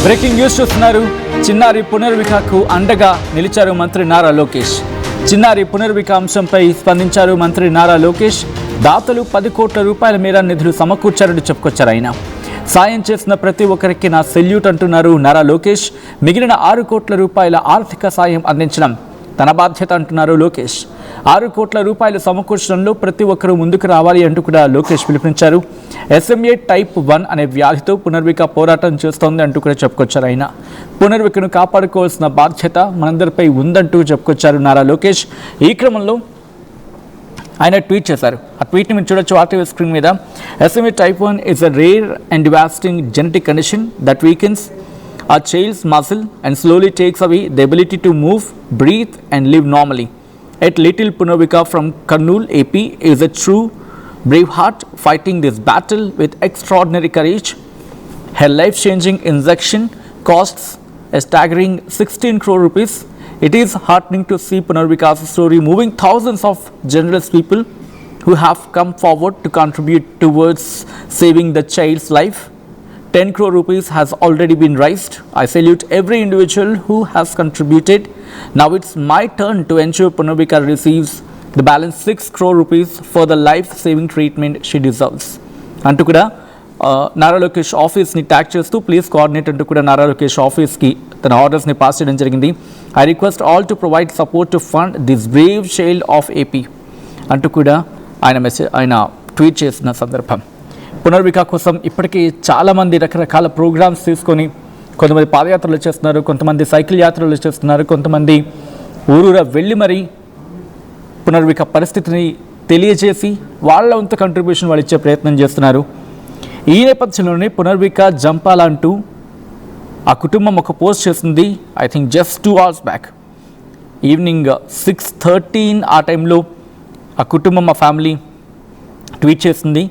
Breaking news చూస్తున్నారు. చిన్నారి పునర్వికాకు అండగా నిలిచారు మంత్రి నారా లోకేష్. చిన్నారి పునర్విక అంశంపై స్పందించారు మంత్రి నారా లోకేష్. దాతలు 10 కోట్ల రూపాయల మేర నిధులు సమకూర్చారని చెప్పుకొచ్చారు ఆయన. సాయం చేసిన ప్రతి ఒక్కరికి నా సెల్యూట్ అంటున్నారు నారా లోకేష్. మిగిలిన 6 కోట్ల రూపాయల ఆర్థిక సాయం అందించడం తన బాధ్యత అంటున్నారు లోకేష్. 6 కోట్ల రూపాయలు సమకూర్చడంలో ప్రతి ఒక్కరూ ముందుకు రావాలి అంటూ కూడా లోకేష్ పిలుపునిచ్చారు. SMA టైప్ 1 అనే వ్యాధితో పునర్విక పోరాటం చేస్తోంది అంటూ కూడా చెప్పుకొచ్చారు ఆయన. పునర్వికను కాపాడుకోవాల్సిన బాధ్యత మనందరిపై ఉందంటూ చెప్పుకొచ్చారు నారా లోకేష్. ఈ క్రమంలో ఆయన ట్వీట్ చేశారు. ఆ ట్వీట్ని మీరు చూడొచ్చు RTV స్క్రీన్ మీద. SMA type 1 is a rare and devastating genetic condition that weakens a child's muscle and slowly takes away the ability to move, breathe and live normally. At little Punarvika from Kurnool, AP is a true braveheart fighting this battle with extraordinary courage. Her life-changing injection costs a staggering 16 crore rupees. It is heartening to see Punarvika's story moving thousands of generous people who have come forward to contribute towards saving the child's life. 10 crore rupees has already been raised. I salute every individual who has contributed. Now it's my turn to ensure Punarvika receives the balance 6 crore rupees for the life-saving treatment she deserves. అంటూ కూడా నారా లోకేష్ ఆఫీస్ని tag చేస్తూ please coordinate అంటూ కూడా నారా లోకేష్ ఆఫీస్కి తన ఆర్డర్స్ని pass చేయడం జరిగింది. I request all to provide support to fund this Brave child of AP అంటూ కూడా ఆయన ట్వీట్ చేసిన సందర్భం. పునర్విక కోసం ఇప్పటికీ చాలామంది రకరకాల ప్రోగ్రామ్స్ తీసుకొని కొంతమంది పాదయాత్రలు చేస్తున్నారు, కొంతమంది సైకిల్ యాత్రలు చేస్తున్నారు, కొంతమంది ఊరూరా వెళ్ళి మరీ పునర్విక పరిస్థితిని తెలియజేసి వాళ్ళ వంతు కంట్రిబ్యూషన్ వాళ్ళు ఇచ్చే ప్రయత్నం చేస్తున్నారు. ఈ నేపథ్యంలోనే పునర్విక జంపాల అంటూ ఆ కుటుంబం ఒక పోస్ట్ చేసింది. I think just 2 hours back evening 6:13 ఆ టైంలో ఆ కుటుంబం, ఆ ఫ్యామిలీ ట్వీట్ చేసింది.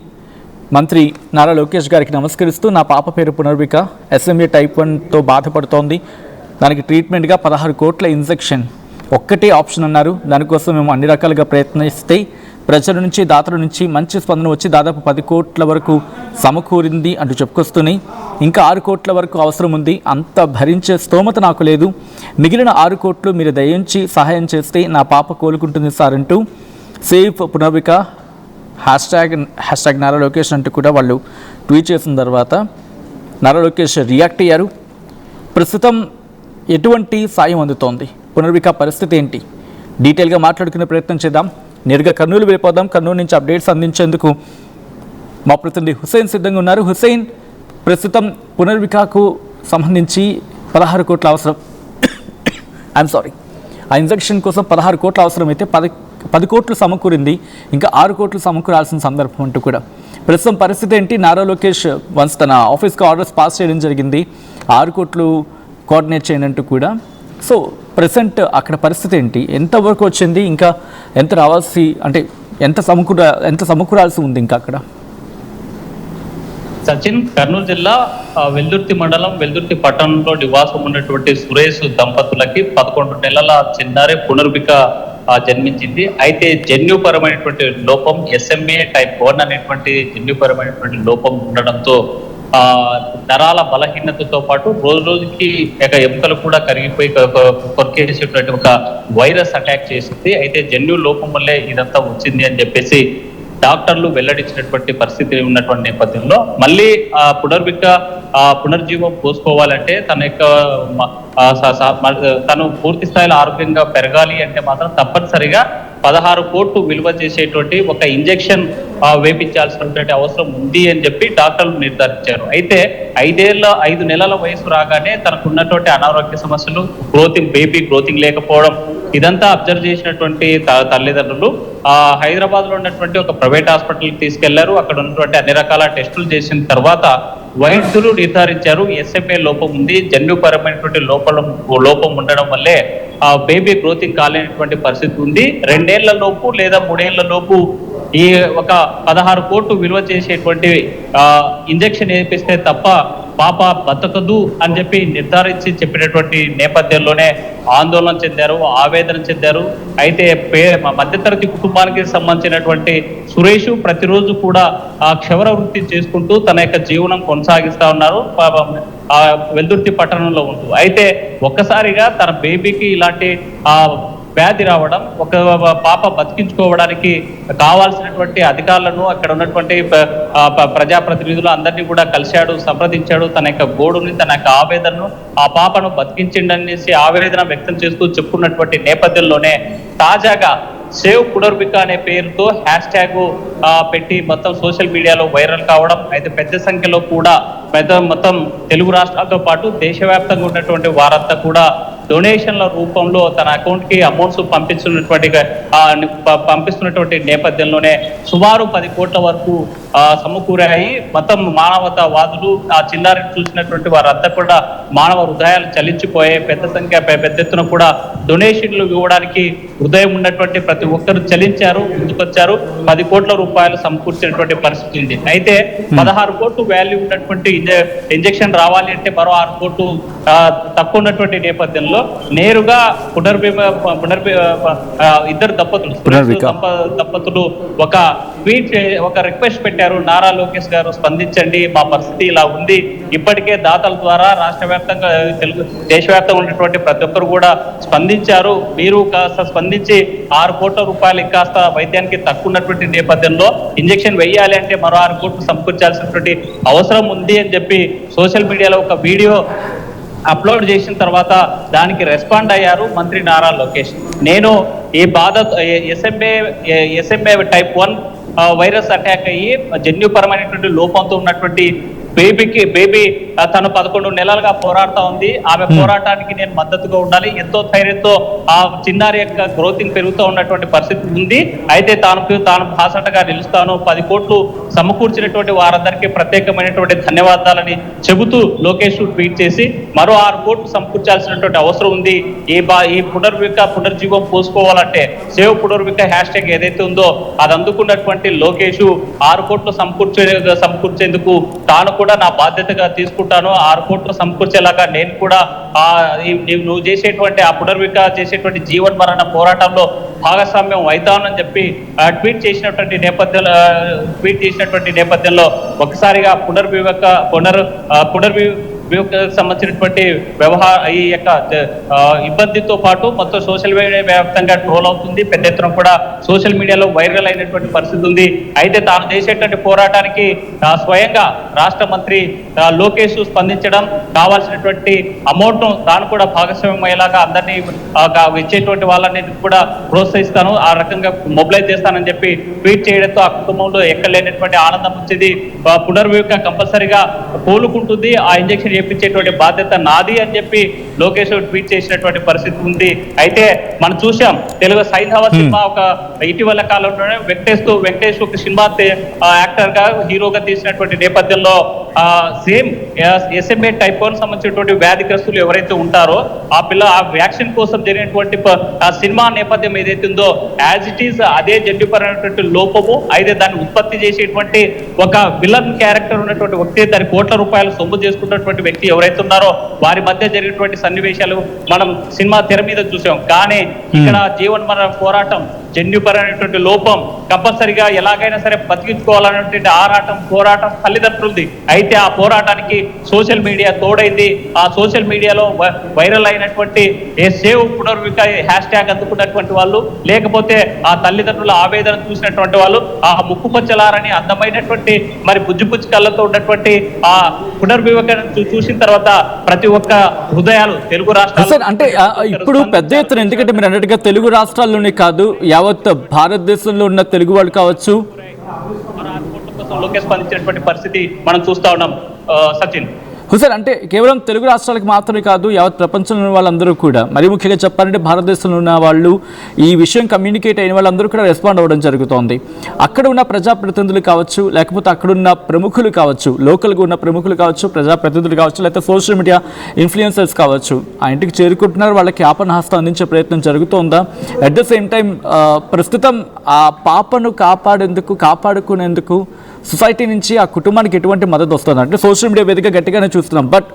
మంత్రి నారా లోకేష్ గారికి నమస్కరిస్తూ, నా పాప పేరు పునర్విక, SMA టైప్ 1తో బాధపడుతోంది. దానికి ట్రీట్మెంట్గా 16 కోట్ల ఇంజెక్షన్ ఒక్కటే ఆప్షన్ అన్నారు. దానికోసం మేము అన్ని రకాలుగా ప్రయత్నిస్తే ప్రజల నుంచి, దాతల నుంచి మంచి స్పందన వచ్చి దాదాపు 10 కోట్ల వరకు సమకూరింది అంటూ చెప్పుకొస్తున్నాయి. ఇంకా 6 కోట్ల వరకు అవసరం ఉంది, అంత భరించే స్తోమత నాకు లేదు. మిగిలిన 6 కోట్లు మీరు దయించి సహాయం చేస్తే నా పాప కోలుకుంటుంది సార్ అంటూ సేవ్ పునర్విక హ్యాష్ట్యాగ్ నారా లోకేష్ అంటూ కూడా వాళ్ళు ట్వీట్ చేసిన తర్వాత నారా లోకేష్ రియాక్ట్ అయ్యారు. ప్రస్తుతం ఎటువంటి సాయం అందుతోంది, పునర్విక పరిస్థితి ఏంటి, డీటెయిల్గా మాట్లాడుకునే ప్రయత్నం చేద్దాం. నేరుగా కర్నూలు వెళ్ళిపోదాం. కర్నూలు నుంచి అప్డేట్స్ అందించేందుకు మా ప్రతినిధి హుసేన్ సిద్ధంగా ఉన్నారు. హుసేన్, ప్రస్తుతం పునర్వికకు సంబంధించి 16 కోట్ల అవసరం, ఆ ఇంజెక్షన్ కోసం 16 కోట్ల అవసరం అయితే 10 కోట్లు సమకూరింది, ఇంకా 6 కోట్లు సమకూరాల్సిన సందర్భం అంటూ కూడా ప్రస్తుతం పరిస్థితి ఏంటి? నారా లోకేష్ వన్స్ తన ఆఫీస్కి ఆర్డర్స్ పాస్ చేయడం జరిగింది, 6 కోట్లు కోఆర్డినేట్ చేయండి అంటూ కూడా. సో ప్రెసెంట్ అక్కడ పరిస్థితి ఏంటి, ఎంతవరకు వచ్చింది, ఇంకా ఎంత రావాల్సి, అంటే ఎంత సమకూరాల్సి ఉంది ఇంకా అక్కడ? సచిన్, కర్నూలు జిల్లా వెల్దుర్తి మండలం వెల్దుర్తి పట్టణంలో నివాసం ఉన్నటువంటి సురేష్ దంపతులకి 11 నెలల చిన్నారి పునర్విక జన్మించింది. అయితే జన్యుపరమైనటువంటి లోపం SMA టైప్ 1 అనేటువంటి జన్యుపరమైనటువంటి లోపం ఉండడంతో నరాల బలహీనతతో పాటు రోజు రోజుకి ఎముకలు కూడా కరిగిపోయి కొరికేసేటువంటి ఒక వైరస్ అటాక్ చేసింది. అయితే జన్యు లోపం వల్లే ఇదంతా వచ్చింది అని చెప్పేసి డాక్టర్లు వెల్లడించినటువంటి పరిస్థితి ఉన్నటువంటి నేపథ్యంలో మళ్ళీ పునర్విక పునర్జీవం పోసుకోవాలంటే తను పూర్తి స్థాయిలో ఆరోగ్యంగా పెరగాలి అంటే మాత్రం తప్పనిసరిగా 16 కోట్లు విలువ చేసేటువంటి ఒక ఇంజెక్షన్ వేపించాల్సినటువంటి అవసరం ఉంది అని చెప్పి డాక్టర్లు నిర్ధారించారు. అయితే 5 నెలల వయసు రాగానే తనకు ఉన్నటువంటి అనారోగ్య సమస్యలు, బేబీ గ్రోతింగ్ లేకపోవడం, ఇదంతా అబ్జర్వ్ చేసినటువంటి తల్లిదండ్రులు హైదరాబాద్ లో ఉన్నటువంటి ఒక ప్రైవేట్ హాస్పిటల్కి తీసుకెళ్లారు. అక్కడ ఉన్నటువంటి అన్ని రకాల టెస్టులు చేసిన తర్వాత వైద్యులు నిర్ధారించారు SMA లోపం ఉంది, జన్యుపరమైనటువంటి లోపం ఉండడం వల్లే బేబీ గ్రోతింగ్ కాలేనటువంటి పరిస్థితి ఉంది. 2 ఏళ్ల లోపు లేదా 3 ఏళ్ల లోపు ఈ ఒక 16 కోట్లు విలువ చేసేటువంటి ఇంజెక్షన్ వేపిస్తే తప్ప పాప బతకదు అని చెప్పి నిర్ధారించి చెప్పినటువంటి నేపథ్యంలోనే ఆందోళన చెందారు, ఆవేదన చెందారు. అయితే మధ్యతరగతి కుటుంబానికి సంబంధించినటువంటి సురేష్ ప్రతిరోజు కూడా క్షవర వృత్తి చేసుకుంటూ తన యొక్క జీవనం కొనసాగిస్తా ఉన్నారు. వెల్దుర్తి పట్టణంలో ఉంటూ. అయితే ఒక్కసారిగా తన బేబీకి ఇలాంటి వ్యాధి రావడం, ఒక పాప బతికించుకోవడానికి కావాల్సినటువంటి అధికారులను, అక్కడ ఉన్నటువంటి ప్రజాప్రతినిధులు అందరినీ కూడా కలిశాడు, సంప్రదించాడు. తన యొక్క గోడుని, తన యొక్క ఆవేదనను, ఆ పాపను బతికించిండనేసి ఆవేదన వ్యక్తం చేస్తూ చెప్పుకున్నటువంటి నేపథ్యంలోనే తాజాగా సేవ్ పునర్విక అనే పేరుతో హ్యాష్ ట్యాగ్ పెట్టి మొత్తం సోషల్ మీడియాలో వైరల్ కావడం. అయితే పెద్ద సంఖ్యలో కూడా మొత్తం తెలుగు రాష్ట్రాలతో పాటు దేశవ్యాప్తంగా ఉన్నటువంటి వారంతా కూడా డొనేషన్ల రూపంలో తన అకౌంట్ కి అమౌంట్స్ పంపిస్తున్నటువంటి నేపథ్యంలోనే సుమారు 10 కోట్ల వరకు సమకూరాయి. మొత్తం మానవతావాదులు, ఆ చిన్నారిని చూసినటువంటి వారంతా కూడా మానవ హృదయాలు చలించిపోయాయి. పెద్ద ఎత్తున కూడా డొనేషన్లు ఇవ్వడానికి హృదయం ఉన్నటువంటి ప్రతి ఒక్కరు చలించారు, ముందుకొచ్చారు. 10 కోట్ల రూపాయలు సమకూర్చినటువంటి పరిస్థితి ఉంది. అయితే 16 కోట్లు వాల్యూ ఉన్నటువంటి ఇంజెక్షన్ రావాలి అంటే మరో 6 కోట్లు తక్కువ ఉన్నటువంటి నేపథ్యంలో నేరుగా ఇద్దరు దంపతులు ఒక రిక్వెస్ట్ పెట్టారు. నారా లోకేష్ గారు స్పందించండి, మా పరిస్థితి ఇలా ఉంది. ఇప్పటికే దాతల ద్వారా రాష్ట్ర వ్యాప్తంగా దేశవ్యాప్తంగా ఉన్నటువంటి ప్రతి ఒక్కరు కూడా స్పందించారు. మీరు కాస్త స్పందించి 6 కోట్ల రూపాయలు కాస్త వైద్యానికి తక్కువ ఉన్నటువంటి నేపథ్యంలో ఇంజెక్షన్ వేయాలి అంటే మరో 6 కోట్లు సమకూర్చాల్సినటువంటి అవసరం ఉంది అని చెప్పి సోషల్ మీడియాలో ఒక వీడియో అప్లోడ్ చేసిన తర్వాత దానికి రెస్పాండ్ అయ్యారు మంత్రి నారా లోకేష్. నేను ఈ బాధ ఎస్ఎంఏ టైప్ 1 వైరస్ అటాక్ అయ్యి జన్యుపరమైనటువంటి లోపంతో ఉన్నటువంటి బేబీ తను 11 నెలలుగా పోరాడుతూ ఉంది. ఆమె పోరాటానికి నేను మద్దతుగా ఉండాలి. ఎంతో ధైర్యంతో ఆ చిన్నారి యొక్క గ్రోతింగ్ పెరుగుతూ ఉన్నటువంటి పరిస్థితి ఉంది. అయితే తాను బాసటగా నిలుస్తాను. 10 కోట్లు సమకూర్చినటువంటి వారందరికీ ప్రత్యేకమైనటువంటి ధన్యవాదాలని చెబుతూ లోకేష్ ట్వీట్ చేసి మరో 6 కోట్లు సమకూర్చాల్సినటువంటి అవసరం ఉంది. ఈ పునర్జీవం పోసుకోవాలంటే సేవ్ పునర్విక హ్యాష్ ట్యాగ్ ఏదైతే ఉందో అది అందుకున్నటువంటి లోకేష్ 6 కోట్లు సమకూర్చేందుకు తాను కూడా నా బాధ్యతగా తీసుకుంటాను. 6 కోట్లు సమకూర్చేలాగా నేను కూడా నువ్వు చేసేటువంటి ఆ పునర్విక చేసేటువంటి జీవన్ మరణ పోరాటంలో భాగస్వామ్యం అవుతానని చెప్పి ట్వీట్ చేసినటువంటి నేపథ్యంలో ఒకసారిగా సంబంధించినటువంటి ఈ యొక్క ఇబ్బందితో పాటు మొత్తం సోషల్ మీడియా వ్యాప్తంగా ట్రోల్ అవుతుంది. పెద్ద ఎత్తున కూడా సోషల్ మీడియాలో వైరల్ అయినటువంటి పరిస్థితి ఉంది. అయితే తాను చేసేటువంటి పోరాటానికి స్వయంగా రాష్ట్ర మంత్రి లోకేష్ స్పందించడం, కావాల్సినటువంటి అమౌంట్ ను తాను కూడా భాగస్వామ్యం అయ్యేలాగా అందరినీ ఇచ్చేటువంటి వాళ్ళని కూడా ప్రోత్సహిస్తాను, ఆ రకంగా మొబిలైజ్ చేస్తానని చెప్పి ట్వీట్ చేయడంతో ఆ కుటుంబంలో ఎక్కలేనటువంటి ఆనందం వచ్చింది. పునర్విక కంపల్సరిగా కోలుకుంటుంది, ఆ ఇంజెక్షన్ చేయించేటువంటి బాధ్యత నాది అని చెప్పి లోకేష్ ట్వీట్ చేసినటువంటి పరిస్థితి ఉంది. అయితే మనం చూసాం తెలుగు సైంధవ సినిమా ఒక ఇటీవల కాలంలోనే వెంకటేష్ ఒక సినిమా యాక్టర్ గా హీరోగా తీసినటువంటి నేపథ్యంలో సేమ్ ఎస్ఎంఏ టైప్ 1 సంబంధించినటువంటి వ్యాధిగ్రస్తులు ఎవరైతే ఉంటారో ఆ వ్యాక్సిన్ కోసం జరిగినటువంటి సినిమా నేపథ్యం ఏదైతే ఉందో యాజ్ ఇట్ ఈస్ అదే జన్యుపరమైనటువంటి లోపము. అయితే దాన్ని ఉత్పత్తి చేసేటువంటి ఒక విలన్ క్యారెక్టర్ ఉన్నటువంటి వ్యక్తి, దాని కోట్ల రూపాయలు సొమ్ము చేసుకున్నటువంటి వ్యక్తి ఎవరైతే ఉన్నారో వారి మధ్య జరిగినటువంటి సన్నివేశాలు మనం సినిమా తెర మీద చూసాం. కానీ ఇక్కడ జీవన్ మరణ పోరాటం, జన్యుపరమైనటువంటి లోపం కంపల్సరిగా ఎలాగైనా సరే బతికించుకోవాలనేటువంటి పోరాటం తల్లిదండ్రులది. అయితే ఆ పోరాటానికి సోషల్ మీడియా తోడైంది. ఆ సోషల్ మీడియాలో వైరల్ అయినటువంటి సేవ్ పునర్విక హ్యాష్ ట్యాగ్ అందుకున్నటువంటి వాళ్ళు, లేకపోతే ఆ తల్లిదండ్రుల ఆవేదన చూసినటువంటి వాళ్ళు, ఆ ముక్కు పచ్చలారని అందమైనటువంటి మరి బుజ్జి కళ్ళతో ఉన్నటువంటి ఆ పునర్విక చూసిన తర్వాత ప్రతి ఒక్క హృదయాలు తెలుగు రాష్ట్రాలు అంటే ఇప్పుడు పెద్ద ఎత్తున, ఎందుకంటే మీరు అన్నట్టుగా తెలుగు రాష్ట్రాల్లోనే కాదు యావత్ భారతదేశంలో ఉన్న తెలుగు వాళ్ళు కావచ్చు లోకేష్ స్పందించినటువంటి పరిస్థితి మనం చూస్తా ఉన్నాం. సచిన్ హుసేన్, అంటే కేవలం తెలుగు రాష్ట్రాలకు మాత్రమే కాదు యావత్ ప్రపంచంలో ఉన్న వాళ్ళందరూ కూడా, మరి ముఖ్యంగా చెప్పాలంటే భారతదేశంలో ఉన్న వాళ్ళు ఈ విషయం కమ్యూనికేట్ అయిన వాళ్ళందరూ కూడా రెస్పాండ్ అవ్వడం జరుగుతోంది. అక్కడ ఉన్న ప్రజాప్రతినిధులు కావచ్చు, లేకపోతే అక్కడున్న ప్రముఖులు కావచ్చు, లోకల్గా ఉన్న ప్రముఖులు కావచ్చు, ప్రజాప్రతినిధులు కావచ్చు, లేకపోతే సోషల్ మీడియా ఇన్ఫ్లుయెన్సర్స్ కావచ్చు, ఆ ఇంటికి చేరుకుంటున్నారు, వాళ్ళకి ఆపన్నహస్తం అందించే ప్రయత్నం జరుగుతోందా? అట్ ద సేమ్ టైం ప్రస్తుతం ఆ పాపను కాపాడుకునేందుకు సొసైటీ నుంచి ఆ కుటుంబానికి ఎటువంటి మద్దతు వస్తుంది? అంటే సోషల్ మీడియా వేదిక గట్టిగానే చూస్తున్నాం, బట్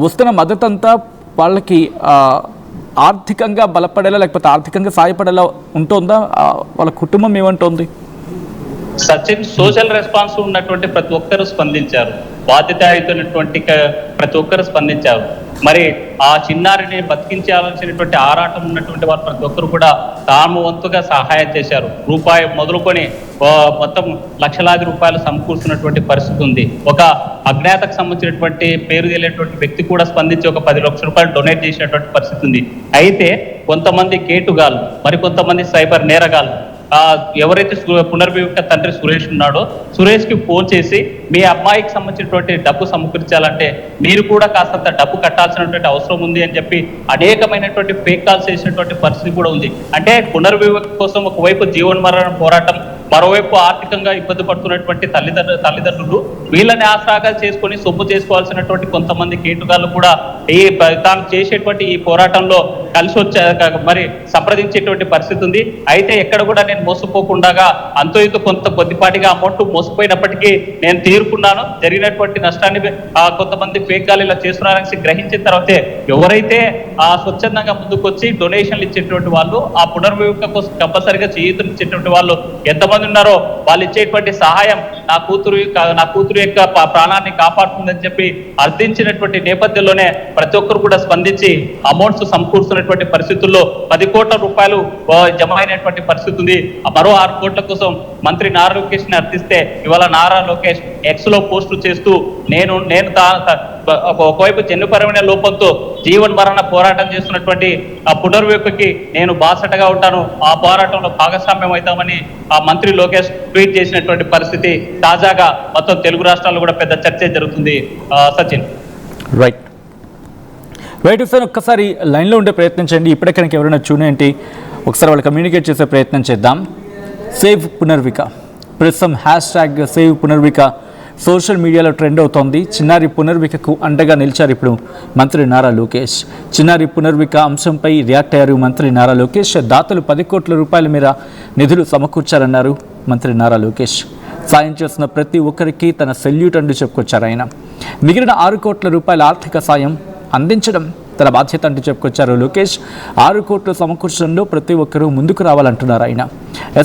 వస్తున్న మద్దతు అంతా వాళ్ళకి ఆర్థికంగా బలపడేలా లేకపోతే ఆర్థికంగా సాయపడేలా ఉంటుందా? వాళ్ళ కుటుంబం ఏమంటోంది? సచిన్, సోషల్ రెస్పాన్స్ ఉన్నటువంటి ప్రతి ఒక్కరు స్పందించారు. బాధ్యతాయుతమైనటువంటి ప్రతి ఒక్కరు స్పందించారు. మరి ఆ చిన్నారిని బతికించాల్సినటువంటి ఆరాటం ఉన్నటువంటి వారు ప్రతి ఒక్కరు కూడా తాము వంతుగా సహాయం చేశారు. రూపాయి మొదలుకొని మొత్తం లక్షలాది రూపాయలు సమకూర్చున్నటువంటి పరిస్థితి ఉంది. ఒక అజ్ఞాతకు సంబంధించినటువంటి పేరు తెలియనటువంటి వ్యక్తి కూడా స్పందించి ఒక 10 లక్షల రూపాయలు డొనేట్ చేసినటువంటి పరిస్థితి ఉంది. అయితే కొంతమంది కేటుగాళ్ళు, మరి కొంతమంది సైబర్ నేరగాళ్ళు ఎవరైతే పునర్విముక్త తండ్రి సురేష్ ఉన్నాడో సురేష్కి ఫోన్ చేసి మీ అమ్మాయికి సంబంధించినటువంటి డబ్బు సమకూర్చాలంటే మీరు కూడా కాస్తంత డబ్బు కట్టాల్సినటువంటి అవసరం ఉంది అని చెప్పి అనేకమైనటువంటి ఫేక్ కాల్స్ చేసినటువంటి పరిస్థితి కూడా ఉంది. అంటే పునర్విముక్తి కోసం ఒకవైపు జీవన్మరణ పోరాటం, మరోవైపు ఆర్థికంగా ఇబ్బంది పడుతున్నటువంటి తల్లిదండ్రులు వీళ్ళని ఆసరాగా చేసుకొని సొమ్ము చేసుకోవాల్సినటువంటి కొంతమంది కేటుగాళ్ళు కూడా తాను చేసేటువంటి ఈ పోరాటంలో కలిసి మరి సంప్రదించేటువంటి పరిస్థితి ఉంది. అయితే ఎక్కడ కూడా నేను మోసపోకుండా అంతో ఇంతో కొద్దిపాటిగా అమౌంట్ మోసపోయినప్పటికీ నేను తీరుకున్నాను. జరిగినటువంటి నష్టాన్ని కొంతమంది ఫేక్ గాలు ఇలా చేస్తున్నారని గ్రహించిన తర్వాతే ఎవరైతే స్వచ్ఛందంగా ముందుకొచ్చి డొనేషన్లు ఇచ్చేటువంటి వాళ్ళు, ఆ పునర్విముక్త కోసం కంపల్సరిగా చేయూతనిచ్చేటువంటి వాళ్ళు ఎంతమంది ఉన్నారో వాళ్ళు ఇచ్చేటువంటి సహాయం నా కూతురు యొక్క ప్రాణాన్ని కాపాడుతుందని చెప్పి అర్థించినటువంటి నేపథ్యంలోనే ప్రతి ఒక్కరు కూడా స్పందించి అమౌంట్స్ సమకూర్చున్నటువంటి పరిస్థితుల్లో 10 కోట్ల రూపాయలు జమ అయినటువంటి పరిస్థితి ఉంది. మరో 6 కోట్ల కోసం మంత్రి నారా లోకేష్ ని అర్థిస్తే ఇవాళ నారా లోకేష్ ఎక్స్ లో పోస్టులు చేస్తూ నేను ఒకవైపు జన్యుపరమైన లోపంతో జీవన్మరణ పోరాటం చేస్తున్నటువంటి ఆ పునర్విముక్తికి నేను బాసటగా ఉంటాను, ఆ పోరాటంలో భాగస్వామ్యం అవుతామని ఆ మంత్రి లోకేష్ ట్వీట్ చేసినటువంటి పరిస్థితి తాజాగా మొత్తం తెలుగు రాష్ట్రాల్లో కూడా పెద్ద చర్చ జరుగుతుంది. సచిన్ రైట్ సార్, ఒక్కసారి లైన్లో ఉండే ప్రయత్నం చేయండి. ఇప్పుడే కనుక ఎవరైనా చూనేంటి ఒకసారి వాళ్ళు కమ్యూనికేట్ చేసే ప్రయత్నం చేద్దాం. సేవ్ పునర్విక, ప్రస్తుతం హ్యాష్ట్యాగ్ సేవ్ పునర్విక సోషల్ మీడియాలో ట్రెండ్ అవుతోంది. చిన్నారి పునర్వికకు అండగా నిలిచారు ఇప్పుడు మంత్రి నారా లోకేష్. చిన్నారి పునర్విక అంశంపై రియాక్ట్ అయ్యారు మంత్రి నారా లోకేష్. దాతలు 10 కోట్ల రూపాయల మేర నిధులు సమకూర్చారన్నారు మంత్రి నారా లోకేష్. సాయం చేస్తున్న ప్రతి ఒక్కరికి తన సెల్యూట్ అంటూ చెప్పుకొచ్చారు ఆయన. మిగిలిన 6 కోట్ల రూపాయల ఆర్థిక సాయం అందించడం తన బాధ్యత అంటూ చెప్పుకొచ్చారు లోకేష్. 6 కోట్లు సమకూర్చడంలో ప్రతి ఒక్కరూ ముందుకు రావాలంటున్నారు ఆయన.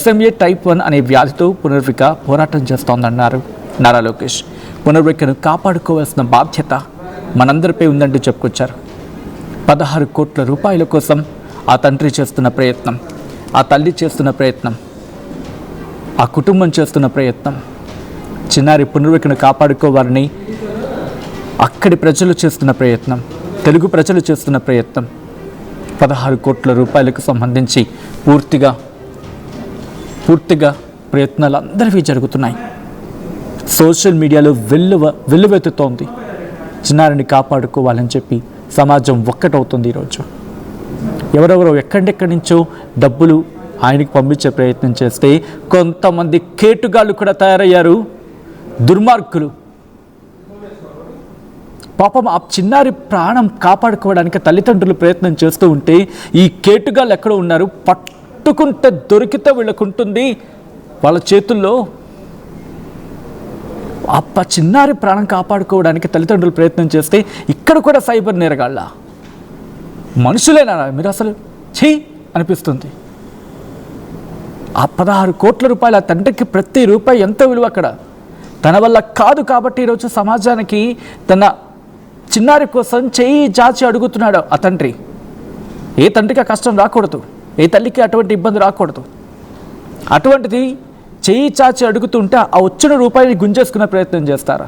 SMA Type 1 అనే వ్యాధితో పునర్విక పోరాటం చేస్తోందన్నారు నారా లోకేష్. పునర్వికను కాపాడుకోవాల్సిన బాధ్యత మనందరిపై ఉందంటూ చెప్పుకొచ్చారు. 16 కోట్ల రూపాయల కోసం ఆ తండ్రి చేస్తున్న ప్రయత్నం, ఆ తల్లి చేస్తున్న ప్రయత్నం, ఆ కుటుంబం చేస్తున్న ప్రయత్నం, చిన్నారి పునర్వికను కాపాడుకోవాలని అక్కడి ప్రజలు చేస్తున్న ప్రయత్నం, తెలుగు ప్రజలు చేస్తున్న ప్రయత్నం 16 కోట్ల రూపాయలకు సంబంధించి పూర్తిగా ప్రయత్నాలు అందరివి జరుగుతున్నాయి. సోషల్ మీడియాలో వెల్లువెత్తుతోంది. చిన్నారిని కాపాడుకోవాలని చెప్పి సమాజం ఒక్కటవుతుంది. ఈరోజు ఎవరెవరో ఎక్కడెక్కడి నుంచో డబ్బులు ఆయనకి పంపించే ప్రయత్నం చేస్తే కొంతమంది కేటుగాళ్ళు కూడా తయారయ్యారు, దుర్మార్గులు. పాపం ఆ చిన్నారి ప్రాణం కాపాడుకోవడానికి తల్లిదండ్రులు ప్రయత్నం చేస్తూ ఉంటే ఈ కేటుగాళ్ళు ఎక్కడో ఉన్నారు, పట్టుకుంటే దొరికితే వీళ్ళకుంటుంది వాళ్ళ చేతుల్లో. ఆ చిన్నారి ప్రాణం కాపాడుకోవడానికి తల్లిదండ్రులు ప్రయత్నం చేస్తే ఇక్కడ కూడా సైబర్ నేరగాళ్ళ మనుషులేనా మీరు? అసలు ఛీ అనిపిస్తుంది. ఆ 16 కోట్ల రూపాయల తండ్రికి ప్రతి రూపాయి ఎంత విలువ అక్కడ. తన వల్ల కాదు కాబట్టి ఈరోజు సమాజానికి తన చిన్నారి కోసం చెయ్యి చాచి అడుగుతున్నాడు ఆ తండ్రి. ఏ తండ్రికి ఆ కష్టం రాకూడదు, ఏ తల్లికి అటువంటి ఇబ్బంది రాకూడదు. అటువంటిది చెయ్యి చాచి అడుగుతుంటే ఆ వచ్చిన రూపాయిని గుంజేసుకునే ప్రయత్నం చేస్తారా?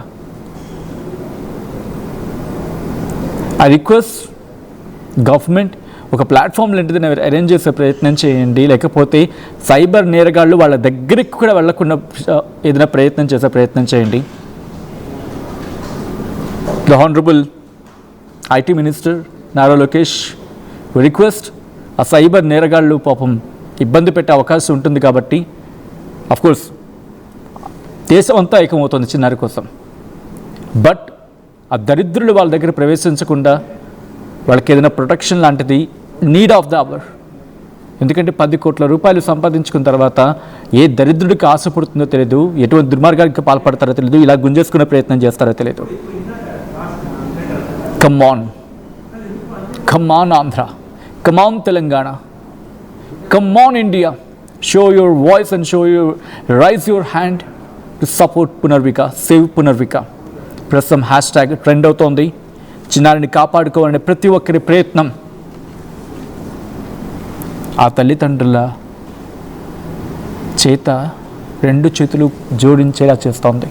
ఐ రిక్వెస్ట్ గవర్నమెంట్ ఒక ప్లాట్ఫామ్ లాంటిది అరేంజ్ చేసే ప్రయత్నం చేయండి. లేకపోతే సైబర్ నేరగాళ్ళు వాళ్ళ దగ్గరికి కూడా వెళ్లకుండా ఏదైనా ప్రయత్నం చేసే ప్రయత్నం చేయండి. The honourable IT minister Nara Lokesh request, ఆ సైబర్ నేరగాళ్ళు పాపం ఇబ్బంది పెట్టే అవకాశం ఉంటుంది కాబట్టి అఫ్కోర్స్ దేశం అంతా ఏకమవుతుంది చిన్నారి కోసం. బట్ ఆ దరిద్రులు వాళ్ళ దగ్గర ప్రవేశించకుండా వాళ్ళకి ఏదైనా ప్రొటెక్షన్ లాంటిది నీడ్ ఆఫ్ ద అవర్. ఎందుకంటే 10 కోట్ల రూపాయలు సంపాదించుకున్న తర్వాత ఏ దరిద్రుడికి ఆశపడుతుందో తెలియదు, ఎటువంటి దుర్మార్గానికి పాల్పడతారో తెలియదు, ఇలా గుంజేసుకునే ప్రయత్నం చేస్తారో తెలియదు. Come on Andhra, come on Telangana, come on India, show your voice and rise your hand to support Punarvika, save Punarvika. ప్రస్తుతం హ్యాష్ ట్యాగ్ ట్రెండ్ అవుతోంది. చిన్నారిని కాపాడుకోవాలనే ప్రతి ఒక్కరి ప్రయత్నం ఆ తల్లిదండ్రుల చేత 2 చేతులు జోడించేలా చేస్తోంది.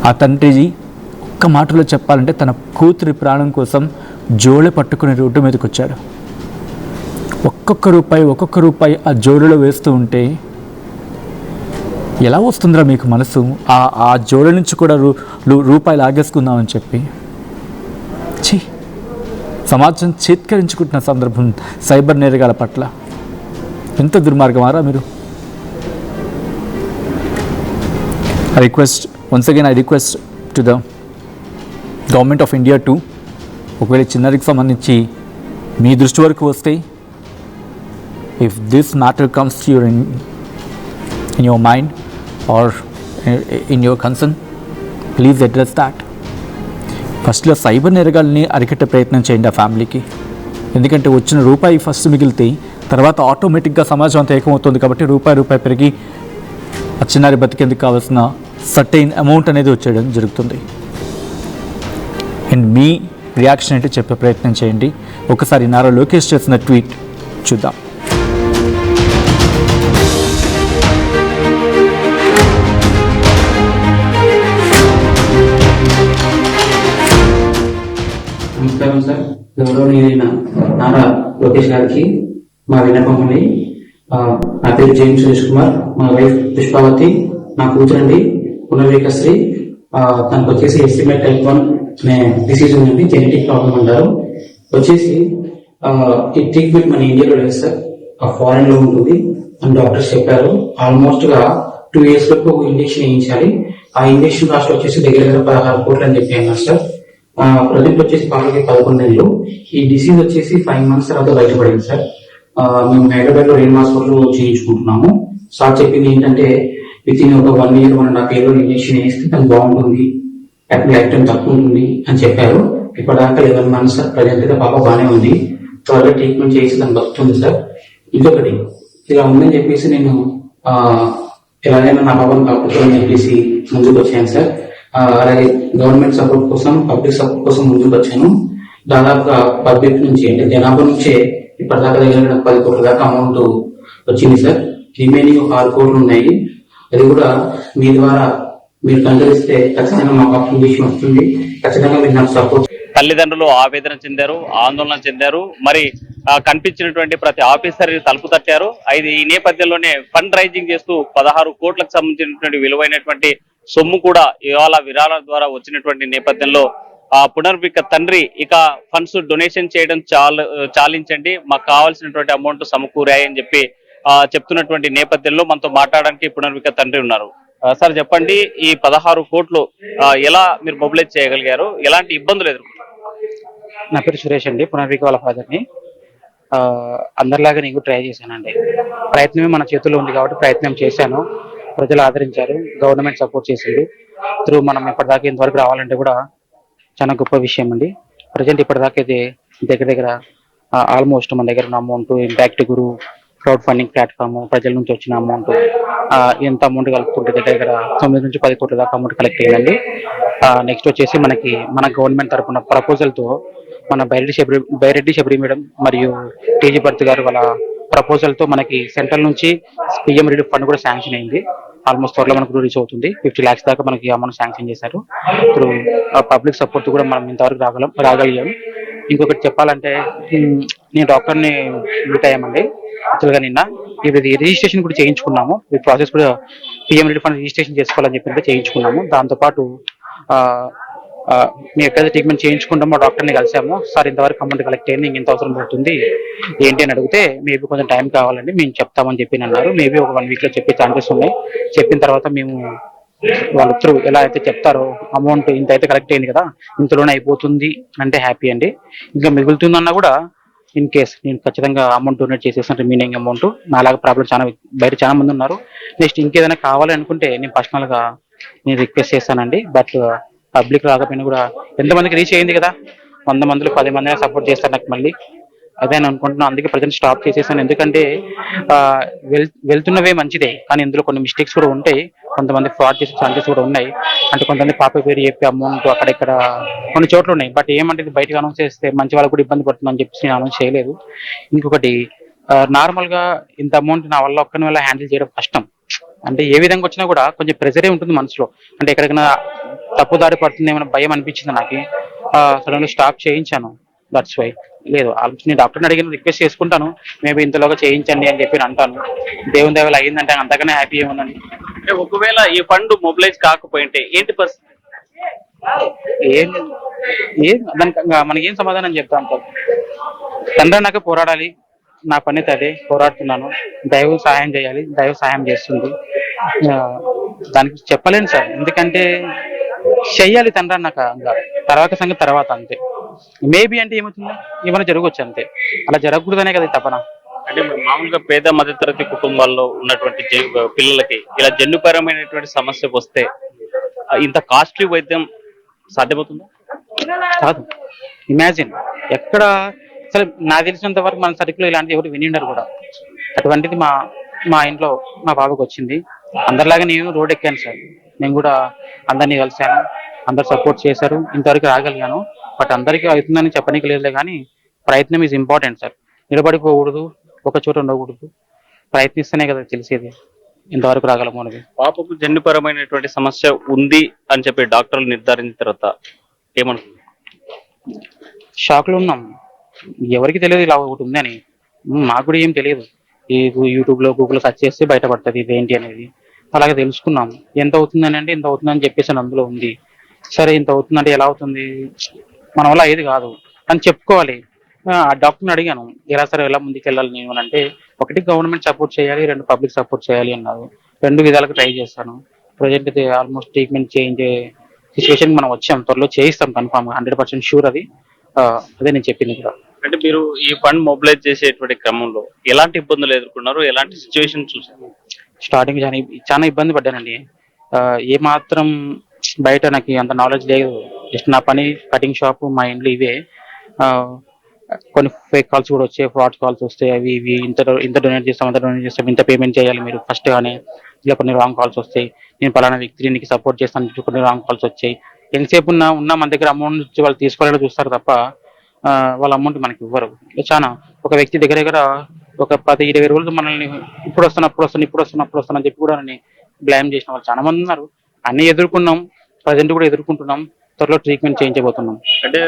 ఆ తండ్రి ఒక్క మాటలో చెప్పాలంటే తన కూతురి ప్రాణం కోసం జోలె పట్టుకుని రోడ్డు మీదకి వచ్చాడు. ఒక్కొక్క రూపాయి ఆ జోలులో వేస్తూ ఉంటే ఎలా వస్తుందిరా మీకు మనసు? ఆ జోలు నుంచి కూడా రూపాయలు ఆగేసుకుందామని చెప్పి సమాజం చేత్కరించుకుంటున్న సందర్భం సైబర్ నేరగాల పట్ల. ఎంత దుర్మార్గమారా మీరు? I request to the Government of India to ఒకవేళ చిన్నారికి సంబంధించి మీ దృష్టి వరకు వస్తే, if this matter comes to your in your mind or in your concern, please address that. ఫస్ట్లో సైబర్ నేరగాల్ని అరికట్టే ప్రయత్నం చేయండి ఆ ఫ్యామిలీకి. ఎందుకంటే వచ్చిన రూపాయి ఫస్ట్ మిగిలితే తర్వాత ఆటోమేటిక్గా సమాజం అంతా ఏకమవుతుంది. కాబట్టి రూపాయి పెరిగి ఆ చిన్నారి బతికేందుకు కావాల్సిన సర్టైన్ అమౌంట్ అనేది వచ్చేయడం జరుగుతుంది. అండ్ మీ రియాక్షన్ అంటే చెప్పే ప్రయత్నం చేయండి. ఒకసారి నారా లోకేష్ చేసిన ట్వీట్ చూద్దాం. నమస్కారం సార్. గౌరవనీయులైన నారా లోకేష్ గారికి మా విన్నపండి. నా పేరు జేమ్స్ సురేష్ కుమార్, మా వైఫ్ పుష్పావతి, నా కూతురండి పునర్వికశ్రీ. తనకు వచ్చేసి ఎస్టిమేట్ టైప్ 1 అనే డిసీజ్ ఉందండి, జెనెటిక్ ప్రాబ్లం అంటారు. వచ్చేసి ఈ ట్రీట్మెంట్ మన ఇండియాలో లేదు సార్, ఫారెన్ లో ఉంటుంది అని డాక్టర్స్ చెప్పారు. ఆల్మోస్ట్ గా 2 years వరకు ఇంజక్షన్ వేయించాలి. ఆ ఇంజక్షన్ కాస్ట్ వచ్చేసి దగ్గర 16 కోట్లు అని చెప్పి అన్నారు సార్. ప్రజెంట్ వచ్చేసి పాపకి 11 నెలలు. ఈ డిసీజ్ వచ్చేసి 5 months తర్వాత బయటపడింది సార్. మేము హైదరాబాద్ లో రెయిన్ హాస్పిటల్ చేయించుకుంటున్నాము. సార్ చెప్పింది ఏంటంటే విత్ ఇన్ ఒక 1 year 1.5 year ఇంజక్షన్ వేస్తే తను బాగుంటుంది, లైఫ్ టైం తక్కువ ఉంటుంది అని చెప్పారు. ఇప్పటిదాకా 11 months సార్. ప్రజెంట్ అయితే పాప బాగానే ఉంది. త్వరగా ట్రీట్మెంట్ చేసి తను బతుకుతుంది సార్. ఇంకొకటి ఇలా ఉందని చెప్పేసి నేను ఎలాగైనా నా పాపను కాపాడుకోవాలని చెప్పేసి ముందుకు వచ్చాను సార్. అలాగే గవర్నమెంట్ సపోర్ట్ కోసం, పబ్లిక్ సపోర్ట్ కోసం ముందుకు వచ్చాను. దాదాపుగా పబ్లిక్ నుంచి అంటే జనాభా నుంచే ఇప్పటిదాకా దగ్గర 10 కోట్ల దాకా అమౌంట్ వచ్చింది సార్. రిమైనింగ్ 6 కోట్లు ఉన్నాయి. అది కూడా మీ ద్వారా మీరు కంటరిస్తే ఖచ్చితంగా మాకు అప్లికేషన్ వస్తుంది. ఖచ్చితంగా మీరు నాకు సపోర్ట్. తల్లిదండ్రులు ఆవేదన చెందారు, ఆందోళన చెందారు. మరి కనిపించినటువంటి ప్రతి ఆఫీసర్ తలుపు తట్టారు. ఈ నేపథ్యంలోనే ఫండ్ రైజింగ్ చేస్తూ 16 కోట్లకు సంబంధించినటువంటి విలువైనటువంటి సొమ్ము కూడా ఇవాళ విరాళాల ద్వారా వచ్చినటువంటి నేపథ్యంలో పునర్విక తండ్రి ఇక ఫండ్స్ డొనేషన్ చేయడం చాలించండి, మాకు కావాల్సినటువంటి అమౌంట్ సమకూరాయని చెప్పి చెప్తున్నటువంటి నేపథ్యంలో మనతో మాట్లాడడానికి పునర్విక తండ్రి ఉన్నారు. సార్ చెప్పండి, ఈ 16 కోట్లు ఎలా మీరు మొబిలైజ్ చేయగలిగారు? ఎలాంటి ఇబ్బందులు ఎదుర్కొన్నారు? నా పేరు సురేష్ అండి, పునర్విక వాళ్ళ ఫాదర్ని. అందరిలాగా నేను ట్రై చేశానండి. ప్రయత్నమే మన చేతుల్లో ఉంది కాబట్టి ప్రయత్నం చేశాను. ప్రజలు ఆదరించారు, గవర్నమెంట్ సపోర్ట్ చేసింది. మనం ఇప్పటిదాకా ఇంతవరకు రావాలంటే కూడా చాలా గొప్ప విషయం అండి. ప్రజెంట్ ఇప్పటిదాకా అయితే దగ్గర ఆల్మోస్ట్ మన దగ్గర ఉన్న అమౌంట్ ఇంపాక్ట్ గురు క్రౌడ్ ఫండింగ్ ప్లాట్ఫామ్ ప్రజల నుంచి వచ్చిన అమౌంట్ ఎంత అమౌంట్ కలుపుకుంటే దగ్గర 9 నుంచి 10 కోట్ల దాకా అమౌంట్ కలెక్ట్ అయ్యిందండి. నెక్స్ట్ వచ్చేసి మన గవర్నమెంట్ తరఫున ప్రపోజల్తో మన బైరెడ్డి శబరి మేడం మరియు టీజీ భర్త్ గారు వాళ్ళ ప్రపోజల్తో మనకి సెంట్రల్ నుంచి పిఎం రిలీఫ్ ఫండ్ కూడా శాంక్షన్ అయింది. ఆల్మోస్ట్ త్వరలో మనకు రీచ్ అవుతుంది. 50 lakhs దాకా మనకి అమౌంట్ శాంక్షన్ చేశారు. ఇప్పుడు పబ్లిక్ సపోర్ట్ కూడా మనం ఇంతవరకు రాగలిగాము. ఇంకొకటి చెప్పాలంటే నేను డాక్టర్ని మీట్ అయ్యామండి యాక్చువల్గా నిన్న. ఇప్పుడు రిజిస్ట్రేషన్ కూడా చేయించుకున్నాము. ఈ ప్రాసెస్ కూడా పిఎం రిలీఫ్ ఫండ్ రిజిస్ట్రేషన్ చేసుకోవాలని చెప్పి చేయించుకున్నాము. దాంతోపాటు మేము ఎక్కడైతే ట్రీట్మెంట్ చేయించుకుంటామో డాక్టర్ని కలిసాము. సార్ ఇంతవరకు అమౌంట్ కలెక్ట్ అయ్యింది, ఇంత అవసరం పడుతుంది ఏంటి అని అడిగితే మేబీ కొంచెం టైం కావాలండి మేము చెప్తామని చెప్పి అన్నారు. మేబీ ఒక 1 week లో చెప్పే ఛాన్సెస్ ఉన్నాయి. చెప్పిన తర్వాత మేము వాళ్ళ త్రూ ఎలా అయితే చెప్తారో అమౌంట్ ఇంత అయితే కలెక్ట్ అయింది కదా, ఇంతలోనే అయిపోతుంది అంటే హ్యాపీ అండి. ఇంకా మిగులుతుందన్నా కూడా ఇన్ కేస్ నేను ఖచ్చితంగా అమౌంట్ డొనేట్ చేసేసిన రిమైనింగ్ అమౌంట్. నాలాగా ప్రాబ్లం బయట చాలా మంది ఉన్నారు. నెక్స్ట్ ఇంకేదైనా కావాలి అనుకుంటే నేను పర్సనల్గా రిక్వెస్ట్ చేస్తానండి. బట్ పబ్లిక్ రాకపోయినా కూడా ఎంతమందికి రీచ్ అయింది కదా, 100 మందిలో 10 మందినే సపోర్ట్ చేస్తారు నాకు మళ్ళీ అదే అని అనుకుంటున్నాను. అందుకే ప్రజెంట్ స్టాప్ చేసేసాను. ఎందుకంటే వెళ్తున్నవే మంచిదే, కానీ ఇందులో కొన్ని మిస్టేక్స్ కూడా ఉంటాయి. కొంతమంది ఫ్రాడ్ చేసే ఛాన్సెస్ కూడా ఉన్నాయి. అంటే కొంతమంది పాప పేరు చెప్పి అమౌంట్ అక్కడిక్కడ కొన్ని చోట్ల ఉన్నాయి. బట్ ఏమంటే ఇది బయటకు అనౌన్స్ చేస్తే మంచి వాళ్ళకు కూడా ఇబ్బంది పడుతుందని చెప్పేసి నేను అనౌన్స్ చేయలేదు. ఇంకొకటి నార్మల్ గా ఇంత అమౌంట్ నా వల్ల ఒక్కని వల్ల హ్యాండిల్ చేయడం కష్టం. అంటే ఏ విధంగా వచ్చినా కూడా కొంచెం ప్రెజరే ఉంటుంది మనసులో. అంటే ఎక్కడికైనా తప్పుదారి పడుతుంది ఏమైనా భయం అనిపించింది నాకు. సడన్గా స్టాప్ చేయించాను. That's why. లేదు ఆల్మోస్ట్ నేను డాక్టర్ని అడిగిన రిక్వెస్ట్ చేసుకుంటాను, మేబీ ఇంతలోగా చేయించండి అని చెప్పి అంటాను. దేవుని దేవలు అయ్యిందంటే అంతకనే హ్యాపీ ఏముందండి. అంటే ఒకవేళ ఈ ఫండ్ మొబిలైజ్ కాకపోయింటే ఏంటి పరిస్థితి? ఏం ఏం దానికి మనకేం సమాధానం చెప్తాం సార్. తండ్రి నాకు పోరాడాలి, నా పని అదే పోరాడుతున్నాను. దైవం సహాయం చేయాలి, దైవం సహాయం చేస్తుంది. ఆ, దానికి చెప్పలేను సార్, ఎందుకంటే చెయ్యాలి తండ్రి అన్నాక ఇంకా తర్వాత సంగతి తర్వాత అంతే. మేబీ అంటే ఏమవుతుంది, ఏమైనా జరగవచ్చు అంతే. అలా జరగకూడదనే కదా ఈ తపన. అంటే మామూలుగా పేద మధ్యతరగతి కుటుంబాల్లో ఉన్నటువంటి పిల్లలకి ఇలా జన్యుపరమైనటువంటి సమస్యకు వస్తే ఇంత కాస్ట్లీ వైద్యం సాధ్యమవుతుందా? కాదు. ఇమాజిన్ ఎక్కడ అసలు నాకు తెలిసినంత వరకు మన సర్కిల్లో ఇలాంటివి ఎవరు వినిండరు కూడా. అటువంటిది మా మా ఇంట్లో మా బాబుకి వచ్చింది. అందరిలాగా నేను రోడ్ ఎక్కాను సార్. నేను కూడా అందరినీ కలిశాను, అందరు సపోర్ట్ చేశారు, ఇంతవరకు రాగలిగాను. బట్ అందరికీ అవుతుందని చెప్పనీకి లేదులే, కానీ ప్రయత్నం ఈజ్ ఇంపార్టెంట్ సార్. నిలబడిపోకూడదు, ఒక చోట ఉండకూడదు. ప్రయత్నిస్తేనే కదా తెలిసేది ఇంతవరకు రాగలము అనేది. పాపకు జన్యుపరమైనటువంటి సమస్య ఉంది అని చెప్పి డాక్టర్లు నిర్ధారించిన తర్వాత ఏమనుకుంది? షాక్లో ఉన్నాం. ఎవరికి తెలియదు ఇలా ఒకటి ఉందని. మాకు కూడా ఏం తెలియదు. ఈ యూట్యూబ్లో గూగుల్లో సెర్చ్ చేస్తే బయటపడుతుంది ఇదేంటి అనేది. అలాగే తెలుసుకున్నాం. ఎంత అవుతుందని అంటే ఇంత అవుతుందని చెప్పేసి అందులో ఉంది. సరే ఇంత అవుతుందంటే ఎలా అవుతుంది, మన వల్ల ఏది కాదు అని చెప్పుకోవాలి. ఆ డాక్టర్ని అడిగాను, ఎలా సరే ఎలా ముందుకు వెళ్ళాలి నేను అని అంటే, ఒకటి గవర్నమెంట్ సపోర్ట్ చేయాలి, రెండు పబ్లిక్ సపోర్ట్ చేయాలి అన్నారు. రెండు విధాలుగా ట్రై చేస్తాను. ప్రజెంట్ అయితే ఆల్మోస్ట్ ట్రీట్మెంట్ చేంజ్ సిచ్యువేషన్ మనం వచ్చాం. త్వరలో చేయిస్తాం కన్ఫామ్, 100% షూర్ అది. అదే నేను చెప్పింది కూడా. అంటే మీరు ఈ ఫండ్ మొబిలైజ్ చేసేటువంటి క్రమంలో ఎలాంటి ఇబ్బందులు ఎదుర్కొన్నారు, ఎలాంటి సిచ్యువేషన్ చూసారు? స్టార్టింగ్ చాలా ఇబ్బంది పడ్డానండి. ఏ మాత్రం బయట నాకు అంత నాలెడ్జ్ లేదు. జస్ట్ నా పని కటింగ్ షాప్, మా ఇంట్లో ఇవే. కొన్ని ఫేక్ కాల్స్ కూడా వచ్చాయి, ఫ్రాడ్ కాల్స్ వస్తాయి. అవి ఇవి ఇంత డొనేట్ చేస్తాం, అంత డొనేట్ చేస్తాం, ఇంత పేమెంట్ చేయాలి మీరు ఫస్ట్ గానే. ఇలా కొన్ని రాంగ్ కాల్స్ వస్తాయి. నేను పలానా వ్యక్తిని నీకు సపోర్ట్ చేస్తాను, కొన్ని రాంగ్ కాల్స్ వచ్చాయి. ఎంతసేపు ఉన్న మన దగ్గర అమౌంట్ నుంచి వాళ్ళు తీసుకోవాలని చూస్తారు తప్ప వాళ్ళ అమౌంట్ మనకి ఇవ్వరు. చాలా ఒక వ్యక్తి దగ్గర ఒక 10-20 రోజులు మనల్ని ఇప్పుడు వస్తాను అని చెప్పి కూడా నన్ను బ్లేమ్ చేసిన వాళ్ళు చాలా మంది ఉన్నారు. అన్ని ఎదుర్కొన్నాం, ప్రజెంట్ కూడా ఎదుర్కొంటున్నాం. త్వరలో ట్రీట్మెంట్ చేయించబోతున్నాం. అంటే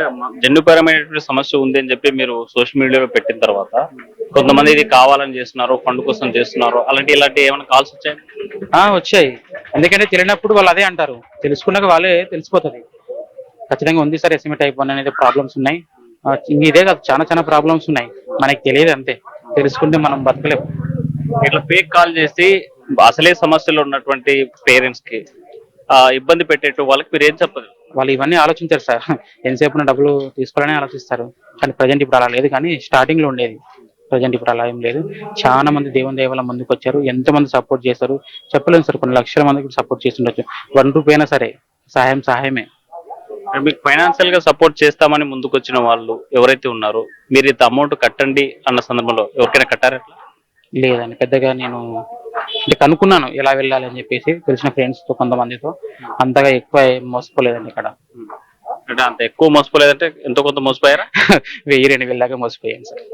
జన్యుపరమైనటువంటి సమస్య ఉంది అని చెప్పి మీరు సోషల్ మీడియాలో పెట్టిన తర్వాత కొంతమంది ఇది కావాలని చేస్తున్నారు, ఫండ్ కోసం చేస్తున్నారు, ఇలాంటి ఏమైనా కాల్స్ వచ్చాయి? వచ్చాయి. ఎందుకంటే తెలియనప్పుడు వాళ్ళు అదే అంటారు, తెలుసుకున్నాక వాళ్ళే తెలిసిపోతుంది. ఖచ్చితంగా ఉంది సార్, ఎస్ఎంఏ టైప్ 1 అనేది ప్రాబ్లమ్స్ ఉన్నాయి. ఇదే కాదు, చాలా ప్రాబ్లమ్స్ ఉన్నాయి, మనకి తెలియదు అంతే. తెలుసుకుంటే మనం బతకలేము. ఇట్లా ఫేక్ కాల్ చేసి అసలే సమస్యలు ఉన్నటువంటి పేరెంట్స్ కి ఇబ్బంది పెట్టేట్టు వాళ్ళకి మీరు ఏం చెప్పదు? వాళ్ళు ఇవన్నీ ఆలోచించారు సార్. ఎంతసేపు డబ్బులు తీసుకోవాలని ఆలోచిస్తారు. కానీ ప్రజెంట్ ఇప్పుడు అలా లేదు, కానీ స్టార్టింగ్ లో ఉండేది. ప్రజెంట్ ఇప్పుడు అలా ఏం లేదు. చాలా మంది దేవుని దేవాల ముందుకు వచ్చారు, ఎంతమంది సపోర్ట్ చేశారు చెప్పలేము సార్. కొన్ని లక్షల మందికి సపోర్ట్ చేసి ఉండొచ్చు. 1 రూపాయి అయినా సరే సహాయమే. మీకు ఫైనాన్షియల్ గా సపోర్ట్ చేస్తామని ముందుకు వచ్చిన వాళ్ళు ఎవరైతే ఉన్నారో, మీరు ఇంత అమౌంట్ కట్టండి అన్న సందర్భంలో ఎవరికైనా కట్టారా? లేదండి, పెద్దగా నేను అంటే కనుక్కున్నాను ఎలా వెళ్ళాలి అని చెప్పేసి తెలిసిన ఫ్రెండ్స్ తో, కొంతమందితో. అంతగా ఎక్కువ మోసపోలేదండి ఇక్కడ. అంటే అంత ఎక్కువ మోసపోలేదంటే ఎంతో కొంత మోసపోయారా? 1000-2000 దాకా మోసపోయాను సార్.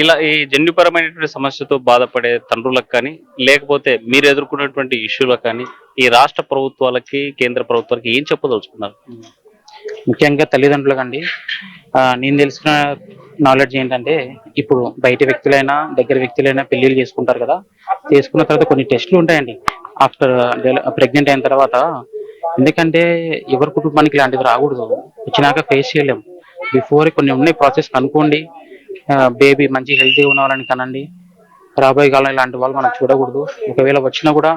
ఇలా ఈ జన్యుపరమైనటువంటి సమస్యతో బాధపడే తండ్రులకు కానీ, లేకపోతే మీరు ఎదుర్కొన్నటువంటి ఇష్యూలకు కానీ ఈ రాష్ట్ర ప్రభుత్వాలకి, కేంద్ర ప్రభుత్వాలకి ఏం చెప్పదలుచుకున్నారు? ముఖ్యంగా తల్లిదండ్రులకు అండి, నేను తెలిసిన నాలెడ్జ్ ఏంటంటే, ఇప్పుడు బయట వ్యక్తులైనా దగ్గర వ్యక్తులైనా పెళ్లిళ్ళు చేసుకుంటారు కదా, చేసుకున్న తర్వాత కొన్ని టెస్టులు ఉంటాయండి ఆఫ్టర్ ప్రెగ్నెంట్ అయిన తర్వాత. ఎందుకంటే ఎవరి కుటుంబానికి ఇలాంటివి రాకూడదు, వచ్చినాక ఫేస్ చేయలేం. బిఫోర్ కొన్ని ఉన్నాయి ప్రాసెస్ కనుక్కోండి. బేబీ మంచి హెల్తీగా ఉన్న వాళ్ళని కనండి. రాబోయే కాలం ఇలాంటి వాళ్ళు మనం చూడకూడదు. ఒకవేళ వచ్చినా కూడా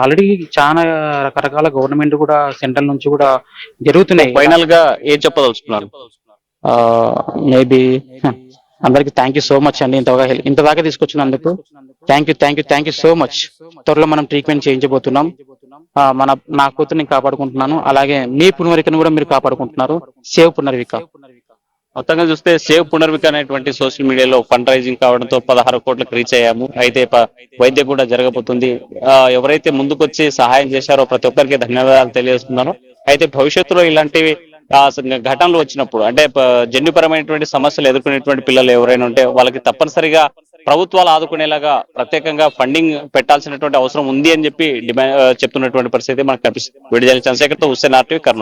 ఆల్రెడీ చాలా రకరకాల గవర్నమెంట్ కూడా సెంట్రల్ నుంచి కూడా జరుగుతున్నాయి. ఫైనల్ గా ఏం చెప్పదలుచుకున్నారు? మేబీ అందరికి థ్యాంక్ యూ సో మచ్ అండి, ఇంత దాకా తీసుకొచ్చినందుకు థ్యాంక్ యూ సో మచ్. త్వరలో మనం ట్రీట్మెంట్ చేయించబోతున్నాం. నా కూతురు నేను కాపాడుకుంటున్నాను, అలాగే మీ పునర్వికను కూడా మీరు కాపాడుకుంటున్నారు. సేవ్ పునర్విక. మొత్తంగా చూస్తే సేవ్ పునర్విక అనేటువంటి సోషల్ మీడియాలో ఫండ్ రైజింగ్ కావడంతో 16 కోట్లకు రీచ్ అయ్యాము. అయితే వైద్యం కూడా జరగబోతుంది. ఎవరైతే ముందుకొచ్చి సహాయం చేశారో ప్రతి ఒక్కరికి ధన్యవాదాలు తెలియజేస్తున్నాను. అయితే భవిష్యత్తులో ఇలాంటివి ఘటనలు వచ్చినప్పుడు అంటే జన్యుపరమైనటువంటి సమస్యలు ఎదుర్కొనేటువంటి పిల్లలు ఎవరైనా ఉంటే వాళ్ళకి తప్పనిసరిగా ప్రభుత్వాలు ఆదుకునేలాగా ప్రత్యేకంగా ఫండింగ్ పెట్టాల్సినటువంటి అవసరం ఉంది అని చెప్పి చెప్తున్నటువంటి పరిస్థితి మనకు కనిపిస్తుంది. విడుదల చంద్రశేఖర్తో హుస్సేన్, RTV, కర్నూలు.